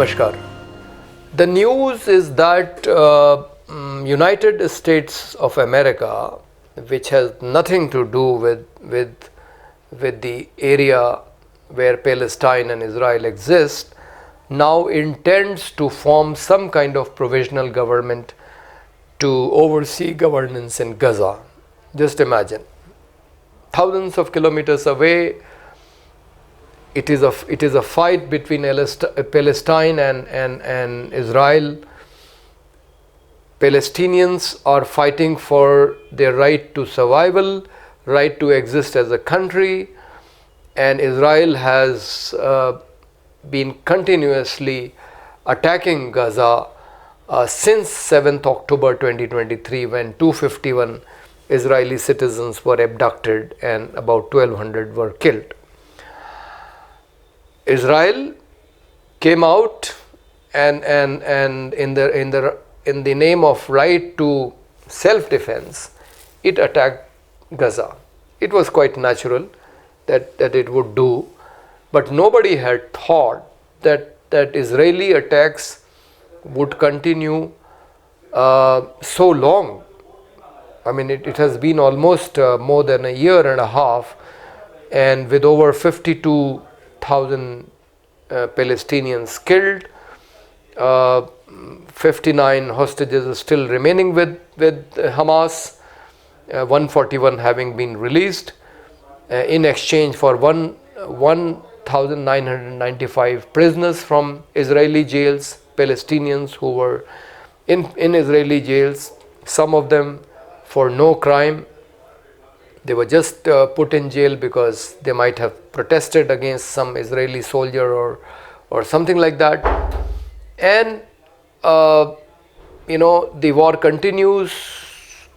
Namaskar. The news is that United States of America, which has nothing to do with the area where Palestine and Israel exist, now intends to form some kind of provisional government to oversee governance in Gaza. Just imagine, thousands of kilometers away. It is a fight between Palestine and Israel. Palestinians are fighting for their right to survival, right to exist as a country, and Israel has been continuously attacking Gaza since 7th October 2023, when 251 Israeli citizens were abducted and about 1,200 were killed. Israel came out and in the name of right to self-defense, it attacked Gaza. It was quite natural that it would do, but nobody had thought that Israeli attacks would continue so long. I mean, it has been almost more than a year and a half, and with over 52,000 Palestinians killed, 59 hostages are still remaining with Hamas, 141 having been released in exchange for 1,995 prisoners from Israeli jails, Palestinians who were in Israeli jails, some of them for no crime. They were just put in jail because they might have protested against some Israeli soldier or something like that. And the war continues.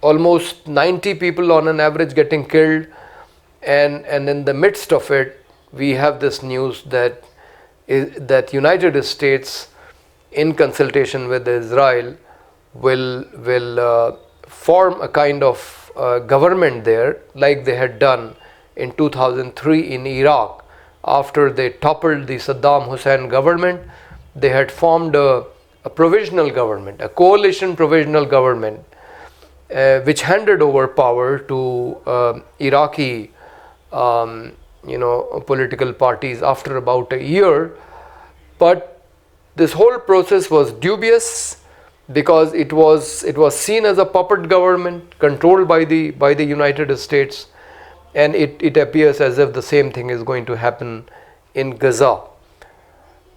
Almost 90 people on an average getting killed, and in the midst of it, we have this news that United States, in consultation with Israel, will form a kind of government there, like they had done in 2003 in Iraq. After they toppled the Saddam Hussein government, they had formed a provisional government, a coalition provisional government, which handed over power to Iraqi political parties after about a year. But this whole process was dubious, because it was seen as a puppet government controlled by the United States, and it appears as if the same thing is going to happen in Gaza.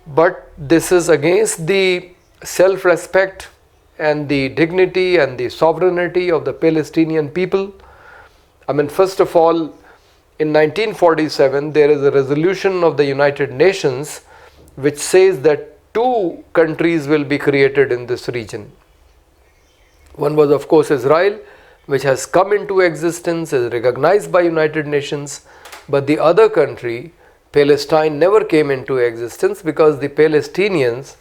But this is against the self-respect and the dignity and the sovereignty of the Palestinian people. I mean, first of all, in 1947 there is a resolution of the United Nations which says that two countries will be created in this region. One was, of course, Israel, which has come into existence, is recognized by United Nations, but the other country, Palestine, never came into existence because the Palestinians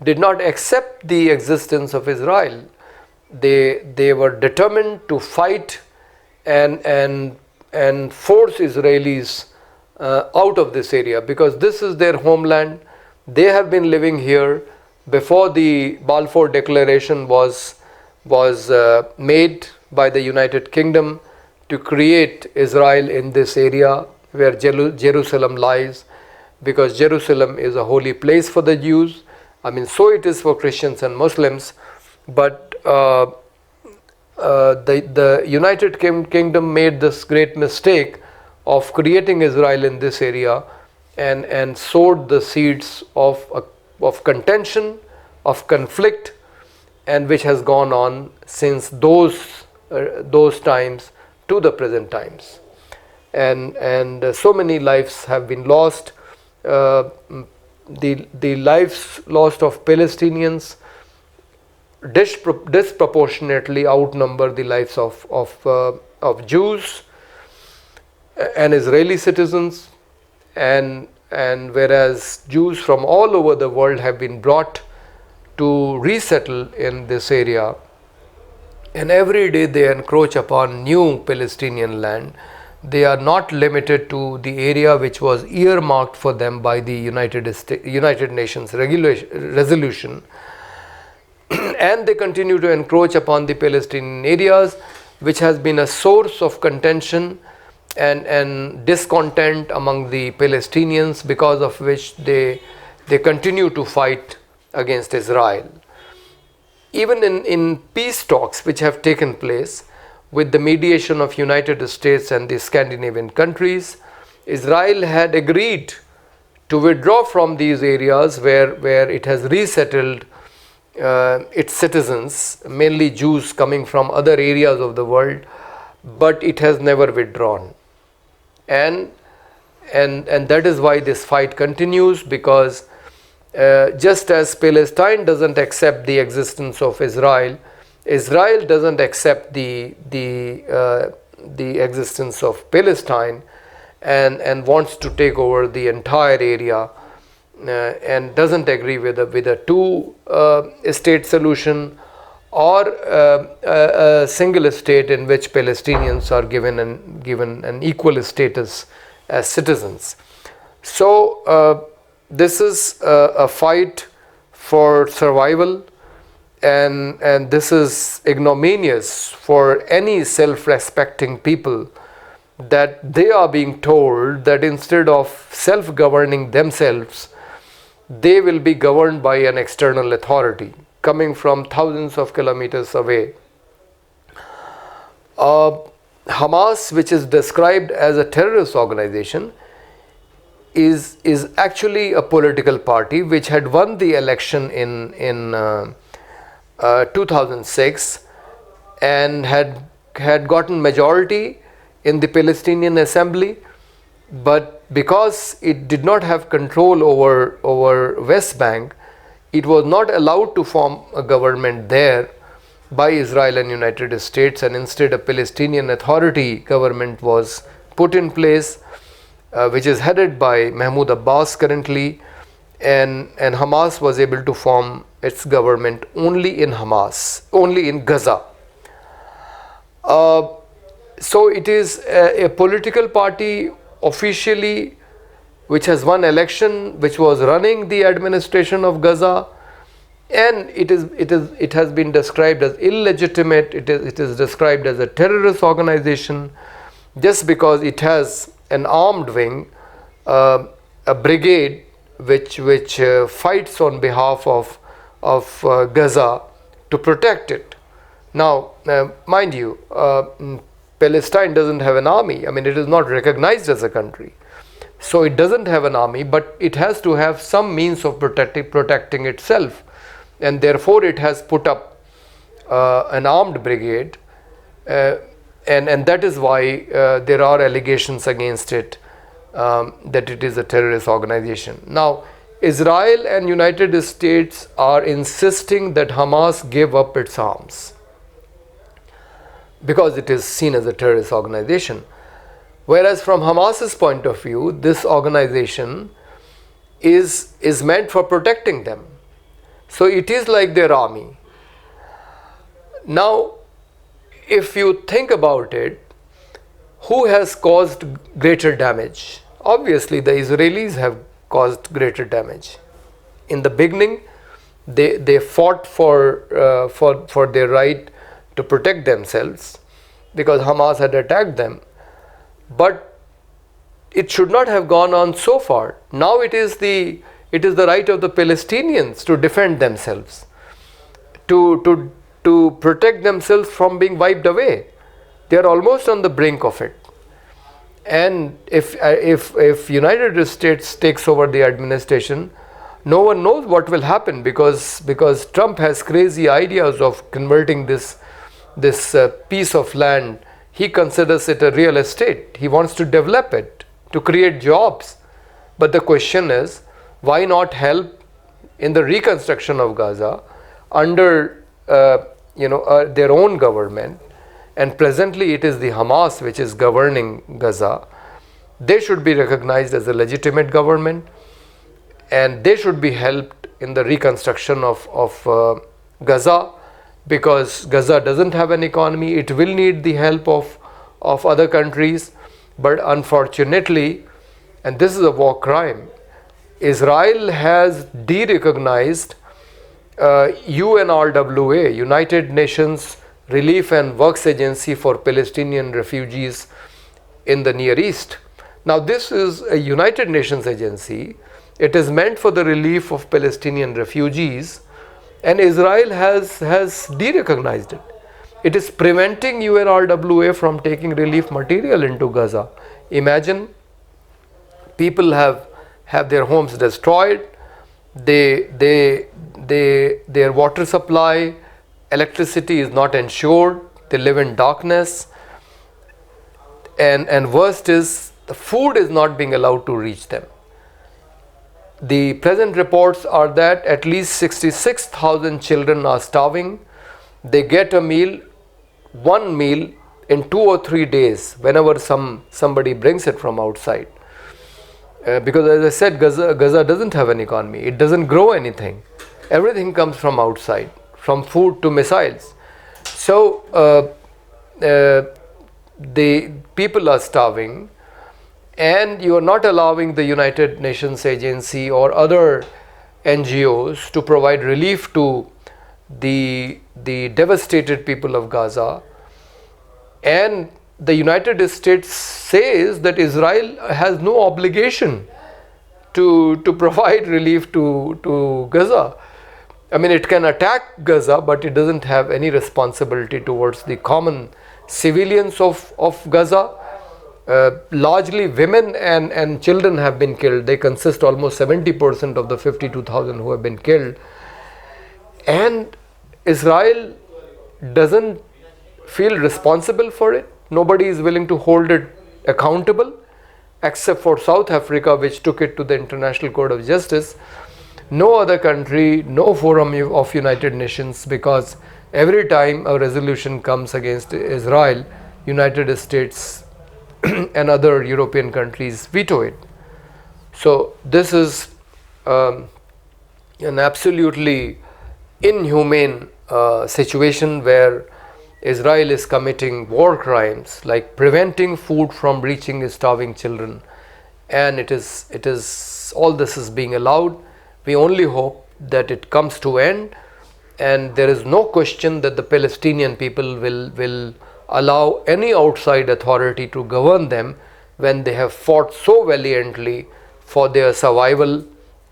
did not accept the existence of Israel. They were determined to fight and force Israelis out of this area, because this is their homeland. They have been living here before the Balfour Declaration was made by the United Kingdom to create Israel in this area where Jerusalem lies, because Jerusalem is a holy place for the Jews. I mean, so it is for Christians and Muslims. But the United Kingdom made this great mistake of creating Israel in this area, and sowed the seeds of contention, of conflict, and which has gone on since those times to the present times, and so many lives have been lost. The lives lost of Palestinians disproportionately outnumber the lives of Jews and Israeli citizens, and whereas Jews from all over the world have been brought to resettle in this area, and every day they encroach upon new Palestinian land. They are not limited to the area which was earmarked for them by the United Nations resolution, and they continue to encroach upon the Palestinian areas, which has been a source of contention and discontent among the Palestinians, because of which they continue to fight against Israel. Even in peace talks which have taken place with the mediation of United States and the Scandinavian countries, Israel had agreed to withdraw from these areas where it has resettled its citizens, mainly Jews coming from other areas of the world, but it has never withdrawn. And that is why this fight continues, because just as Palestine doesn't accept the existence of Israel, Israel doesn't accept the existence of Palestine, and wants to take over the entire area, and doesn't agree with a two-state solution, or a single state in which Palestinians are given an equal status as citizens. So this is a fight for survival, and this is ignominious for any self-respecting people, that they are being told that instead of self-governing themselves, they will be governed by an external authority coming from thousands of kilometers away. Hamas, which is described as a terrorist organization, is actually a political party which had won the election in 2006 and had gotten majority in the Palestinian Assembly, but because it did not have control over West Bank, it was not allowed to form a government there by Israel and United States, and instead a Palestinian Authority government was put in place, which is headed by Mahmoud Abbas currently, and Hamas was able to form its government only in Gaza. So it is a political party officially which has won election, which was running the administration of Gaza, and it has been described as illegitimate. It is described as a terrorist organization just because it has an armed wing, a brigade which fights on behalf of Gaza to protect it. Now, mind you, Palestine doesn't have an army. I mean, it is not recognized as a country. So it doesn't have an army, but it has to have some means of protecting itself. And therefore, it has put up an armed brigade. And that is why there are allegations against it that it is a terrorist organization. Now, Israel and United States are insisting that Hamas give up its arms because it is seen as a terrorist organization. Whereas from Hamas's point of view, this organization is meant for protecting them. So it is like their army. Now, if you think about it, who has caused greater damage? Obviously, the Israelis have caused greater damage. In the beginning, they fought for their right to protect themselves because Hamas had attacked them. But it should not have gone on so far. Now it is the right of the Palestinians to defend themselves, to protect themselves from being wiped away. They are almost on the brink of it. And if United States takes over the administration, no one knows what will happen because Trump has crazy ideas of converting this piece of land. He considers it a real estate. He wants to develop it, to create jobs. But the question is, why not help in the reconstruction of Gaza under their own government? And presently it is the Hamas which is governing Gaza. They should be recognized as a legitimate government, and they should be helped in the reconstruction of Gaza, because Gaza doesn't have an economy. It will need the help of other countries, But unfortunately, and this is a war crime, Israel has de-recognized UNRWA, United Nations Relief and Works Agency for Palestinian Refugees in the Near East. Now this is a United Nations agency. It is meant for the relief of Palestinian refugees, and Israel has de-recognized it. It is preventing UNRWA from taking relief material into Gaza. Imagine, people have their homes destroyed, their water supply, electricity is not ensured, they live in darkness, and worst is the food is not being allowed to reach them. The present reports are that at least 66,000 children are starving. They get a meal, one meal in 2 or 3 days whenever somebody brings it from outside. Because as I said, Gaza doesn't have an economy. It doesn't grow anything. Everything comes from outside, from food to missiles. So the people are starving, and you are not allowing the United Nations agency or other NGOs to provide relief to the devastated people of Gaza. And the United States says that Israel has no obligation to provide relief to Gaza. I mean, it can attack Gaza, but it doesn't have any responsibility towards the common civilians of Gaza. Largely women and children have been killed. They consist almost 70% of the 52,000 who have been killed. And Israel doesn't feel responsible for it. Nobody is willing to hold it accountable, except for South Africa, which took it to the International Court of Justice. No other country, no forum of United Nations, because every time a resolution comes against Israel, United States and other European countries veto it. So this is an absolutely inhumane situation where Israel is committing war crimes like preventing food from reaching starving children, and it is all this is being allowed. We only hope that it comes to end, and there is no question that the Palestinian people will allow any outside authority to govern them when they have fought so valiantly for their survival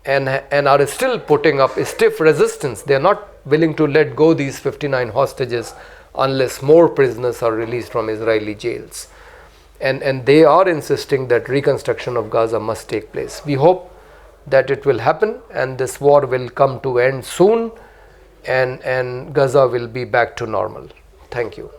and are still putting up stiff resistance. They are not willing to let go these 59 hostages unless more prisoners are released from Israeli jails. And they are insisting that reconstruction of Gaza must take place. We hope that it will happen and this war will come to end soon, and Gaza will be back to normal. Thank you.